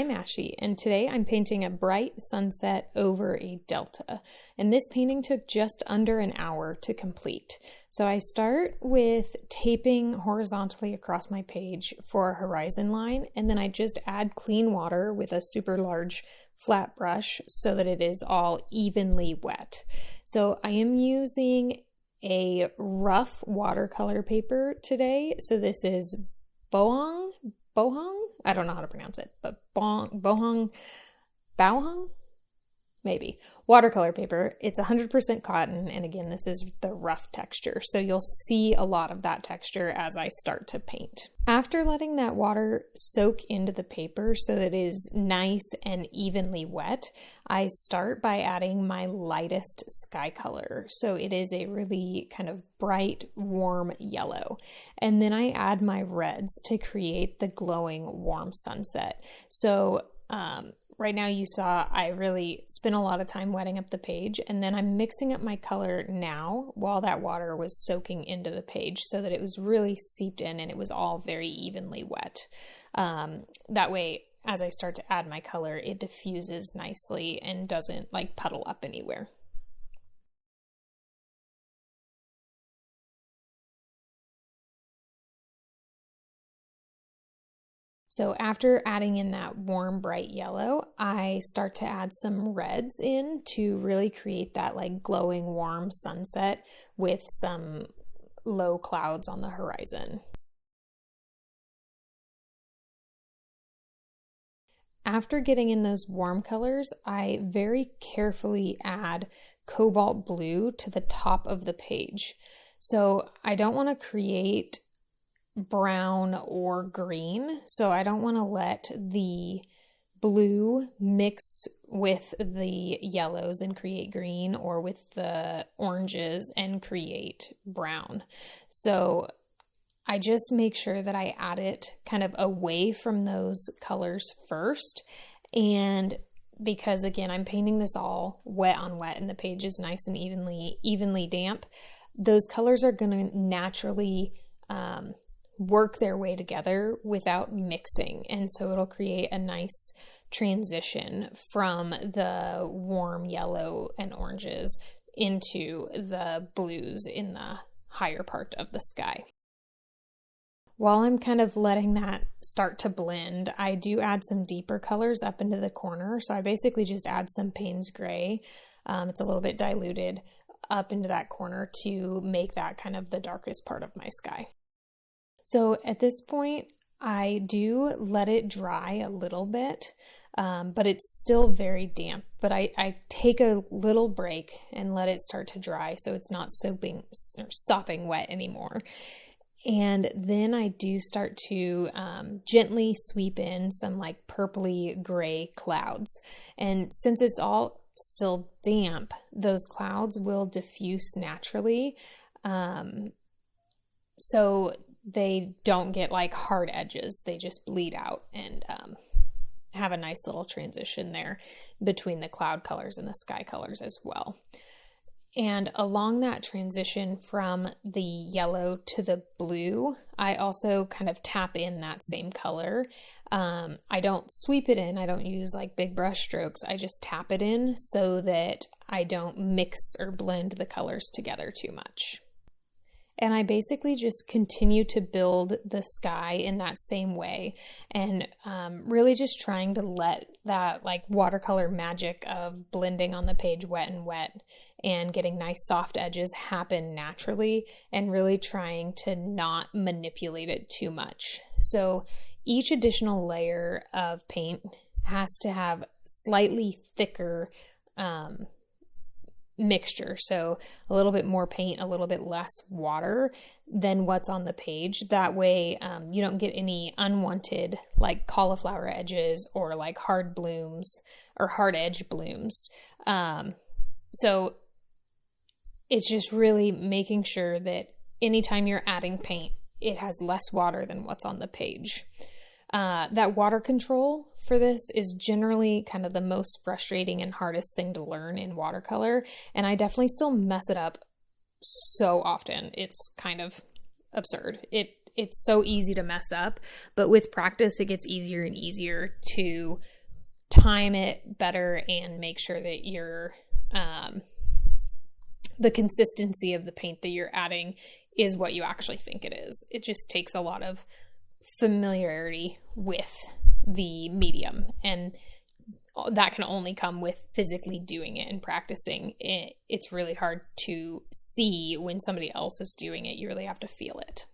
I'm Ashy, and today I'm painting a bright sunset over a delta. And this painting took just under an hour to complete. So I start with taping horizontally across my page for a horizon line, and then I just add clean water with a super large flat brush so that it is all evenly wet. So I am using a rough watercolor paper today. So this is Baohong? I don't know how to pronounce it, but Baohong, maybe, watercolor paper. It's 100% cotton, and again, this is the rough texture, so you'll see a lot of that texture as I start to paint. After letting that water soak into the paper so that it is nice and evenly wet, I start by adding my lightest sky color. So it is a really kind of bright, warm yellow. And then I add my reds to create the glowing, warm sunset. So right now you saw I really spent a lot of time wetting up the page, and then I'm mixing up my color now while that water was soaking into the page so that it was really seeped in and it was all very evenly wet. That way, as I start to add my color, it diffuses nicely and doesn't like puddle up anywhere. So after adding in that warm, bright yellow, I start to add some reds in to really create that like glowing, warm sunset with some low clouds on the horizon. After getting in those warm colors, I very carefully add cobalt blue to the top of the page. So I don't want to create brown or green, so I don't want to let the blue mix with the yellows and create green, or with the oranges and create brown. So I just make sure that I add it kind of away from those colors first, and because again I'm painting this all wet on wet and the page is nice and evenly damp, those colors are going to naturally work their way together without mixing, and so it'll create a nice transition from the warm yellow and oranges into the blues in the higher part of the sky. While I'm kind of letting that start to blend, I do add some deeper colors up into the corner. So I basically just add some Payne's Gray. It's a little bit diluted up into that corner to make that kind of the darkest part of my sky. So at this point, I do let it dry a little bit, but it's still very damp. But I take a little break and let it start to dry so it's not sopping wet anymore. And then I do start to gently sweep in some like purpley gray clouds. And since it's all still damp, those clouds will diffuse naturally. So they don't get like hard edges. They just bleed out and have a nice little transition there between the cloud colors and the sky colors as well. And along that transition from the yellow to the blue, I also kind of tap in that same color. I don't sweep it in. I don't use like big brush strokes. I just tap it in so that I don't mix or blend the colors together too much. And I basically just continue to build the sky in that same way, and really just trying to let that like watercolor magic of blending on the page wet and getting nice soft edges happen naturally, and really trying to not manipulate it too much. So each additional layer of paint has to have slightly thicker mixture, so a little bit more paint, a little bit less water than what's on the page. That way you don't get any unwanted like cauliflower edges or like hard blooms or hard edge blooms. So it's just really making sure that anytime you're adding paint, it has less water than what's on the page. That water control for this is generally kind of the most frustrating and hardest thing to learn in watercolor, and I definitely still mess it up so often. It's kind of absurd. it's so easy to mess up, but with practice, it gets easier and easier to time it better and make sure that you're, the consistency of the paint that you're adding is what you actually think it is. It just takes a lot of familiarity with the medium, and that can only come with physically doing it and practicing it. It's really hard to see when somebody else is doing it. You really have to feel it.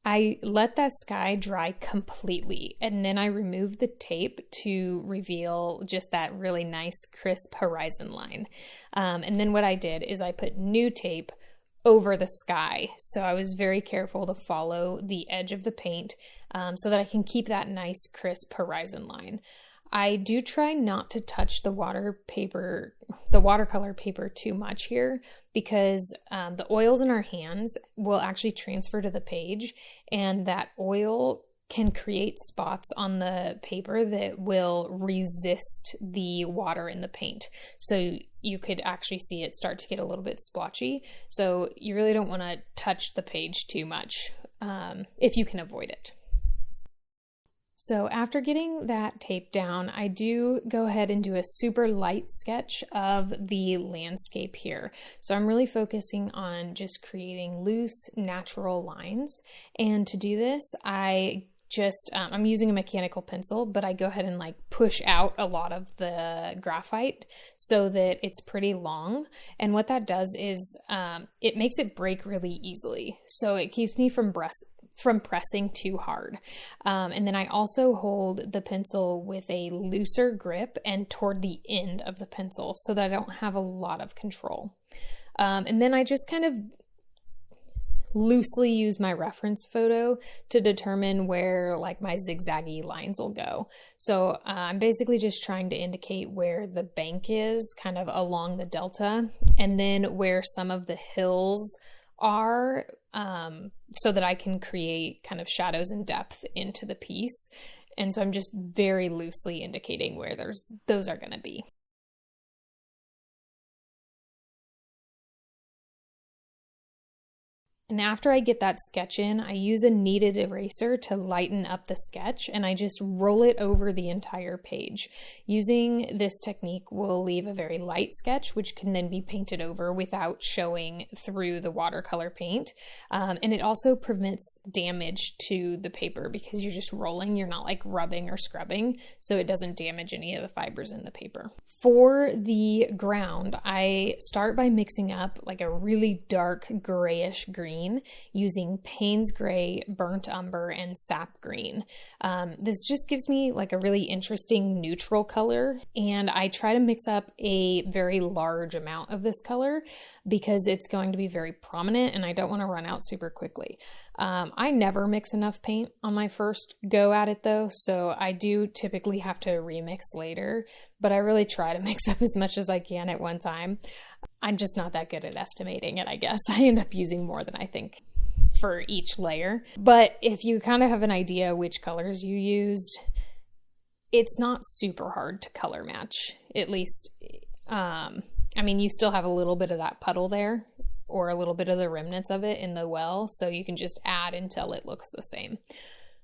I let that sky dry completely, and then I removed the tape to reveal just that really nice crisp horizon line. And then what I did is I put new tape over the sky. So I was very careful to follow the edge of the paint so that I can keep that nice crisp horizon line. I do try not to touch the watercolor paper too much here, because the oils in our hands will actually transfer to the page, and that oil can create spots on the paper that will resist the water in the paint. So you could actually see it start to get a little bit splotchy. So you really don't want to touch the page too much if you can avoid it. So after getting that tape down, I do go ahead and do a super light sketch of the landscape here. So I'm really focusing on just creating loose, natural lines. And to do this, I'm using a mechanical pencil, but I go ahead and like push out a lot of the graphite so that it's pretty long. And what that does is it makes it break really easily. So it keeps me from pressing too hard. And then I also hold the pencil with a looser grip and toward the end of the pencil so that I don't have a lot of control. And then I just kind of loosely use my reference photo to determine where like my zigzaggy lines will go. So I'm basically just trying to indicate where the bank is kind of along the delta, and then where some of the hills are, so that I can create kind of shadows and depth into the piece. And so I'm just very loosely indicating where those are going to be. And after I get that sketch in, I use a kneaded eraser to lighten up the sketch, and I just roll it over the entire page. Using this technique will leave a very light sketch, which can then be painted over without showing through the watercolor paint. And it also prevents damage to the paper because you're just rolling, you're not like rubbing or scrubbing, so it doesn't damage any of the fibers in the paper. For the ground, I start by mixing up like a really dark grayish green using Payne's Gray, Burnt Umber, and Sap Green. This just gives me like a really interesting neutral color, and I try to mix up a very large amount of this color because it's going to be very prominent and I don't want to run out super quickly. I never mix enough paint on my first go at it though, so I do typically have to remix later, but I really try to mix up as much as I can at one time. I'm just not that good at estimating it, I guess. I end up using more than I think for each layer. But if you kind of have an idea which colors you used, it's not super hard to color match, at least. I mean, you still have a little bit of that puddle there, or a little bit of the remnants of it in the well, so you can just add until it looks the same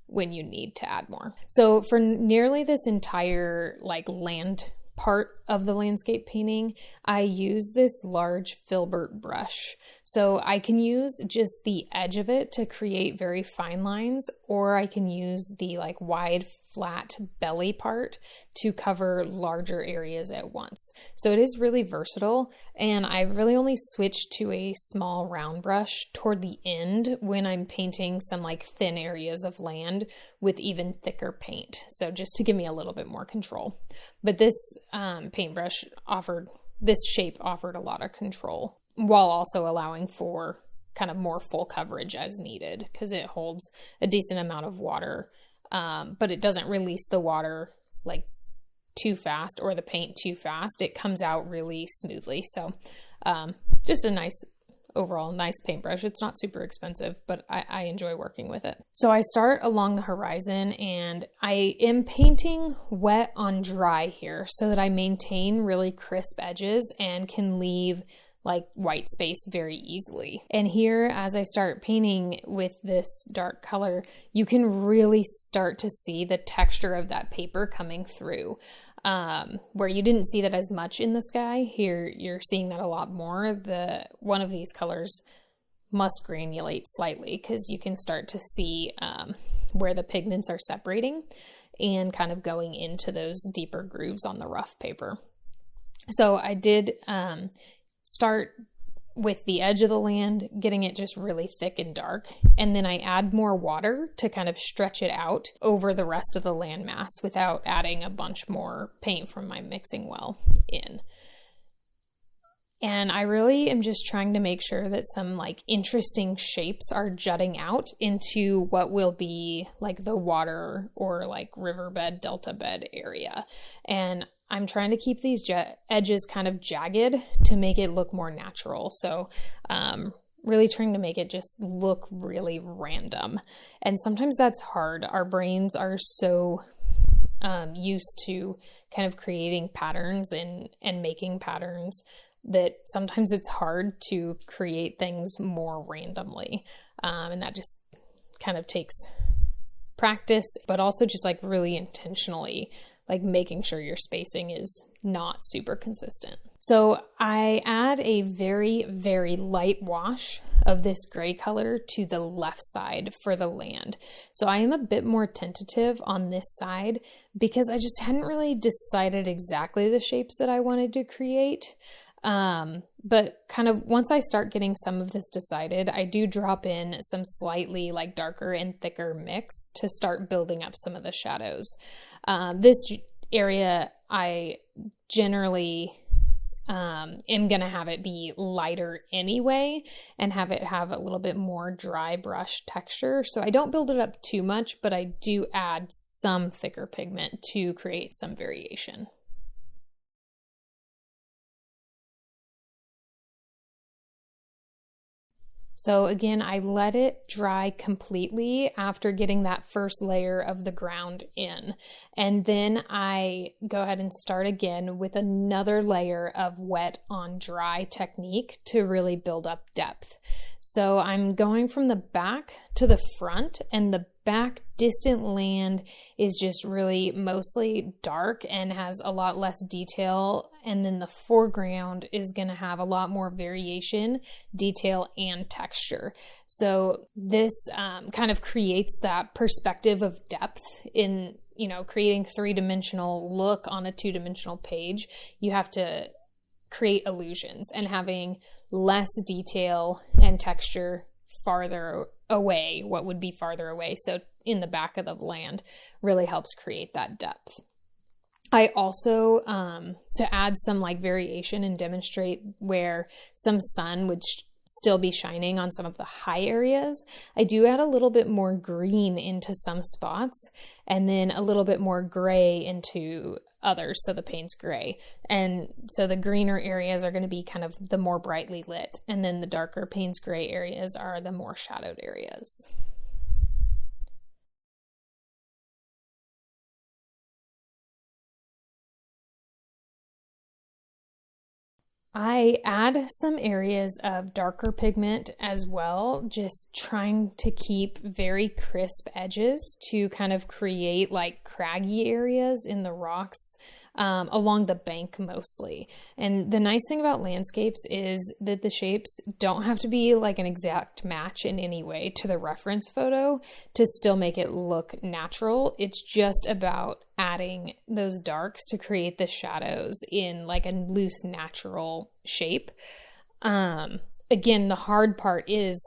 when you need to add more. So for nearly this entire like land part of the landscape painting, I use this large filbert brush. So I can use just the edge of it to create very fine lines, or I can use the like wide flat belly part to cover larger areas at once. So it is really versatile, and I really only switch to a small round brush toward the end when I'm painting some like thin areas of land with even thicker paint. So just to give me a little bit more control. But this paintbrush this shape offered a lot of control while also allowing for kind of more full coverage as needed, because it holds a decent amount of water. But it doesn't release the water like too fast or the paint too fast. It comes out really smoothly. So just a overall nice paintbrush. It's not super expensive, but I enjoy working with it. So I start along the horizon, and I am painting wet on dry here so that I maintain really crisp edges and can leave like white space very easily. And here, as I start painting with this dark color, you can really start to see the texture of that paper coming through. Where you didn't see that as much in the sky, here you're seeing that a lot more. One of these colors must granulate slightly because you can start to see where the pigments are separating and kind of going into those deeper grooves on the rough paper. So I did start with the edge of the land, getting it just really thick and dark. And then I add more water to kind of stretch it out over the rest of the landmass without adding a bunch more paint from my mixing well in. And I really am just trying to make sure that some like interesting shapes are jutting out into what will be like the water or like riverbed, delta bed area. And I'm trying to keep these edges kind of jagged to make it look more natural. So really trying to make it just look really random. And sometimes that's hard. Our brains are so used to kind of creating patterns and making patterns that sometimes it's hard to create things more randomly. And that just kind of takes practice, but also just like really intentionally like making sure your spacing is not super consistent. So I add a very, very light wash of this gray color to the left side for the land. So I am a bit more tentative on this side because I just hadn't really decided exactly the shapes that I wanted to create. But kind of once I start getting some of this decided, I do drop in some slightly like darker and thicker mix to start building up some of the shadows. This area, I generally am going to have it be lighter anyway and have it have a little bit more dry brush texture. So I don't build it up too much, but I do add some thicker pigment to create some variation. So again, I let it dry completely after getting that first layer of the ground in. And then I go ahead and start again with another layer of wet on dry technique to really build up depth. So I'm going from the back to the front, and the back distant land is just really mostly dark and has a lot less detail. And then the foreground is going to have a lot more variation, detail, and texture. So this kind of creates that perspective of depth in, creating three-dimensional look on a two-dimensional page. You have to create illusions, and having less detail and texture farther away, what would be farther away, so in the back of the land, really helps create that depth. I also, to add some like variation and demonstrate where some sun would still be shining on some of the high areas, I do add a little bit more green into some spots and then a little bit more gray into others, so the paint's gray. And so the greener areas are going to be kind of the more brightly lit, and then the darker Payne's gray areas are the more shadowed areas. I add some areas of darker pigment as well, just trying to keep very crisp edges to kind of create like craggy areas in the rocks along the bank mostly. And the nice thing about landscapes is that the shapes don't have to be like an exact match in any way to the reference photo to still make it look natural. It's just about adding those darks to create the shadows in like a loose, natural shape. Again, the hard part is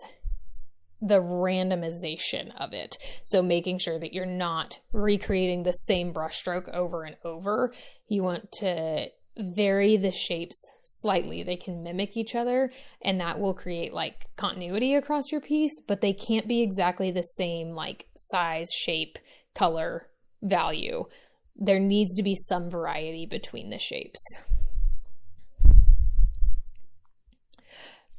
the randomization of it. So making sure that you're not recreating the same brushstroke over and over. You want to vary the shapes slightly. They can mimic each other, and that will create like continuity across your piece, but they can't be exactly the same like size, shape, color, value. There needs to be some variety between the shapes.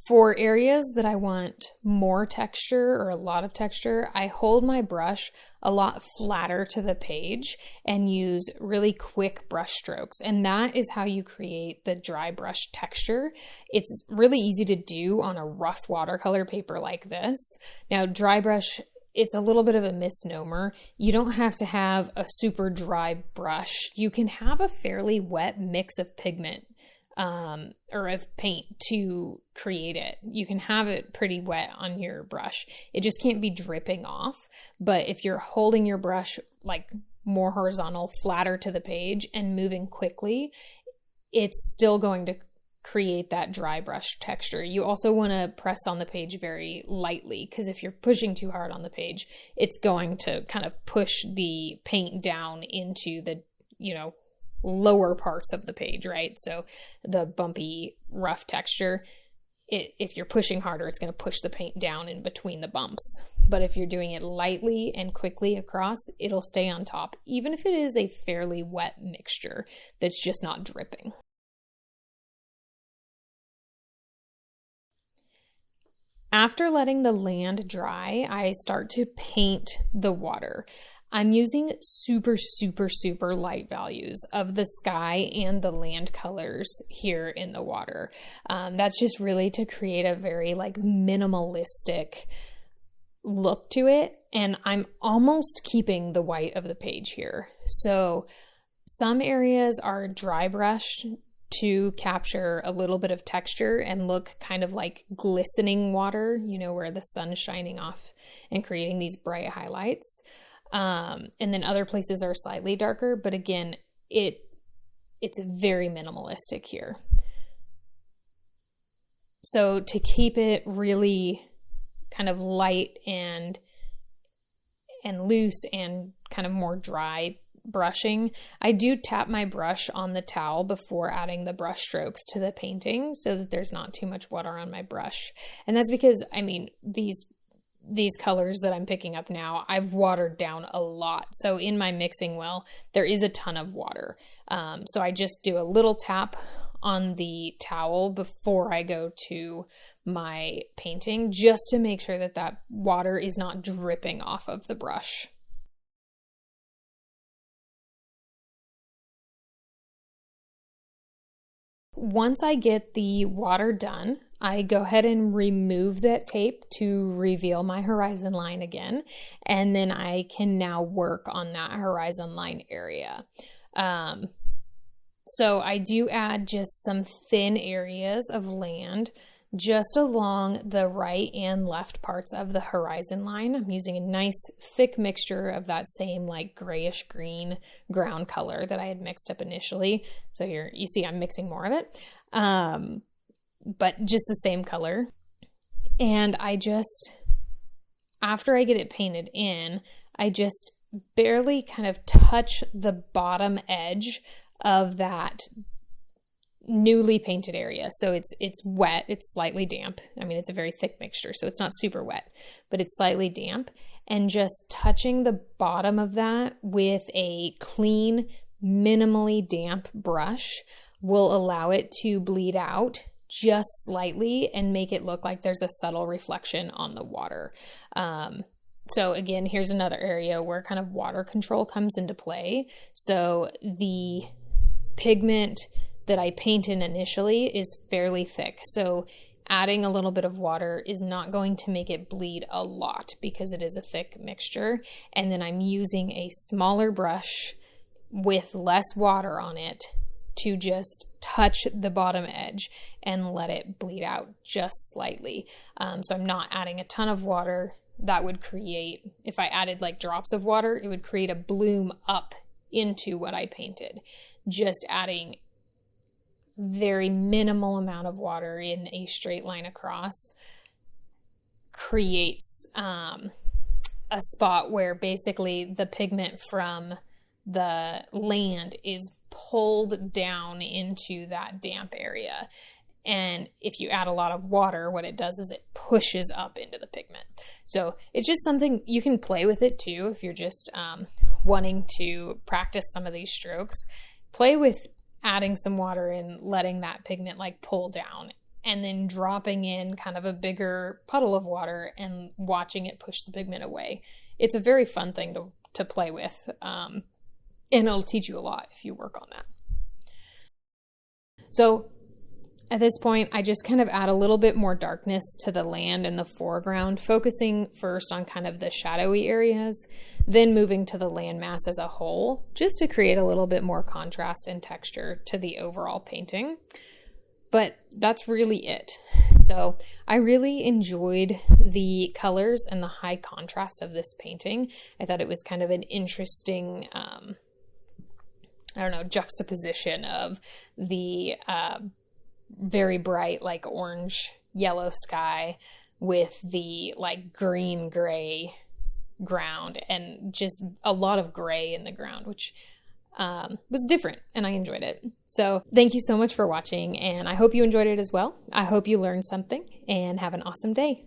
For areas that I want more texture or a lot of texture, I hold my brush a lot flatter to the page and use really quick brush strokes. And that is how you create the dry brush texture. It's really easy to do on a rough watercolor paper like this. Now, dry brush, it's a little bit of a misnomer. You don't have to have a super dry brush. You can have a fairly wet mix of pigment or of paint to create it. You can have it pretty wet on your brush. It just can't be dripping off. But if you're holding your brush like more horizontal, flatter to the page and moving quickly, it's still going to create that dry brush texture. You also want to press on the page very lightly, because if you're pushing too hard on the page, it's going to kind of push the paint down into the, lower parts of the page, right? So the bumpy, rough texture, if you're pushing harder, it's going to push the paint down in between the bumps. But if you're doing it lightly and quickly across, it'll stay on top, even if it is a fairly wet mixture that's just not dripping. After letting the land dry, I start to paint the water. I'm using super, super, super light values of the sky and the land colors here in the water. That's just really to create a very minimalistic look to it. And I'm almost keeping the white of the page here. So some areas are dry brushed to capture a little bit of texture and look kind of like glistening water, where the sun's shining off and creating these bright highlights. And then other places are slightly darker, but again, it's very minimalistic here. So to keep it really kind of light and loose and kind of more dry brushing, I do tap my brush on the towel before adding the brush strokes to the painting so that there's not too much water on my brush. And that's because, these colors that I'm picking up now, I've watered down a lot. So in my mixing well, there is a ton of water. So I just do a little tap on the towel before I go to my painting, just to make sure that water is not dripping off of the brush. Once I get the water done, I go ahead and remove that tape to reveal my horizon line again, and then I can now work on that horizon line area. So I do add just some thin areas of land just along the right and left parts of the horizon line. I'm using a nice thick mixture of that same grayish green ground color that I had mixed up initially. So here you see I'm mixing more of it, but just the same color. And after I get it painted in, I just barely kind of touch the bottom edge of that newly painted area. So it's wet, it's slightly damp. It's a very thick mixture, so it's not super wet, but it's slightly damp. And just touching the bottom of that with a clean, minimally damp brush will allow it to bleed out just slightly and make it look like there's a subtle reflection on the water. So again, here's another area where kind of water control comes into play. So the pigment that I paint in initially is fairly thick. So adding a little bit of water is not going to make it bleed a lot because it is a thick mixture. And then I'm using a smaller brush with less water on it to just touch the bottom edge and let it bleed out just slightly. So I'm not adding a ton of water. That would create, if I added drops of water, it would create a bloom up into what I painted. Just adding very minimal amount of water in a straight line across creates a spot where basically the pigment from the land is pulled down into that damp area. And if you add a lot of water, what it does is it pushes up into the pigment. So it's just something you can play with it too. If you're just wanting to practice some of these strokes, play with adding some water and letting that pigment pull down and then dropping in kind of a bigger puddle of water and watching it push the pigment away. It's a very fun thing to play with, and it'll teach you a lot if you work on that. So at this point, I just kind of add a little bit more darkness to the land in the foreground, focusing first on kind of the shadowy areas, then moving to the landmass as a whole, just to create a little bit more contrast and texture to the overall painting. But that's really it. So I really enjoyed the colors and the high contrast of this painting. I thought it was kind of an interesting, juxtaposition of the very bright, like orange yellow sky with the like green gray ground, and just a lot of gray in the ground, which was different, and I enjoyed it. So thank you so much for watching, and I hope you enjoyed it as well. I hope you learned something, and have an awesome day.